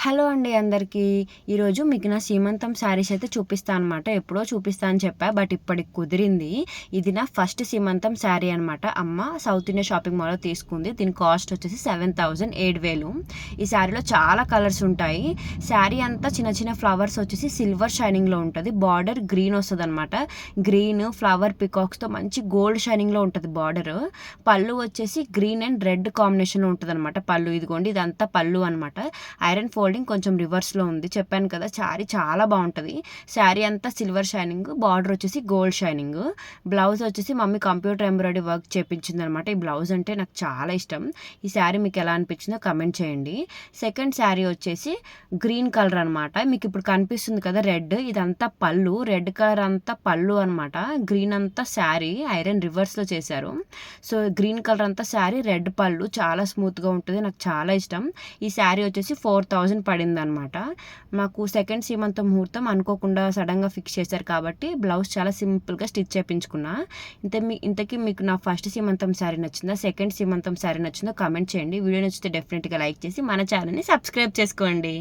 Hello అండి అందరికీ. ఈరోజు మీకు నా సీమంతం శారీస్ అయితే చూపిస్తాను అనమాట. ఎప్పుడో చూపిస్తా అని చెప్పా, బట్ ఇప్పటికి కుదిరింది. ఇది నా ఫస్ట్ సీమంతం శారీ అనమాట. అమ్మ సౌత్ ఇండియా షాపింగ్ మాల్లో తీసుకుంది. దీని కాస్ట్ వచ్చేసి 7,000 7,000. ఈ శారీలో చాలా కలర్స్ ఉంటాయి. శారీ అంతా చిన్న చిన్న ఫ్లవర్స్ వచ్చేసి సిల్వర్ షైనింగ్లో ఉంటుంది. బార్డర్ గ్రీన్ వస్తుంది అనమాట. గ్రీన్ ఫ్లవర్ పికాక్స్తో మంచి గోల్డ్ షైనింగ్లో ఉంటుంది బార్డర్. పళ్ళు వచ్చేసి గ్రీన్ అండ్ రెడ్ కాంబినేషన్లో ఉంటుంది అనమాట. పళ్ళు ఇదిగోండి, ఇదంతా పళ్ళు అనమాట. ఐరన్ ఫోల్డింగ్ కొంచెం రివర్స్లో ఉంది. చెప్పాను కదా, శారీ చాలా బాగుంటుంది. శారీ అంతా సిల్వర్ షైనింగ్, బార్డర్ వచ్చేసి గోల్డ్ షైనింగ్. బ్లౌజ్ వచ్చేసి మమ్మీ కంప్యూటర్ ఎంబ్రాయిడరీ వర్క్ చేపించింది అనమాట. ఈ బ్లౌజ్ అంటే నాకు చాలా ఇష్టం. ఈ శారీ మీకు ఎలా అనిపించిందో కమెంట్ చేయండి. సెకండ్ శారీ వచ్చేసి గ్రీన్ కలర్ అనమాట. మీకు ఇప్పుడు కనిపిస్తుంది కదా రెడ్, ఇదంతా పళ్ళు. రెడ్ కలర్ అంతా పళ్ళు అనమాట. గ్రీన్ అంతా శారీ ఐరన్ రివర్స్లో చేశారు. సో గ్రీన్ కలర్ అంతా శారీ, రెడ్ పళ్ళు. చాలా స్మూత్గా ఉంటుంది, నాకు చాలా ఇష్టం. ఈ శారీ వచ్చేసి 4,000 పడింది అనమాట. మాకు సెకండ్ సీమంతం ముహూర్తం అనుకోకుండా సడన్గా ఫిక్స్ చేశారు కాబట్టి బ్లౌజ్ చాలా సింపుల్గా స్టిచ్ చేయించుకున్నా. ఇంతకీ మీకు నా ఫస్ట్ సీమంతం శారీ నచ్చిందా, సెకండ్ సీమంతం శారీ నచ్చిందో కమెంట్ చేయండి. వీడియో నచ్చితే డెఫినెట్గా లైక్ చేసి మన ఛానల్ని సబ్స్క్రైబ్ చేసుకోండి.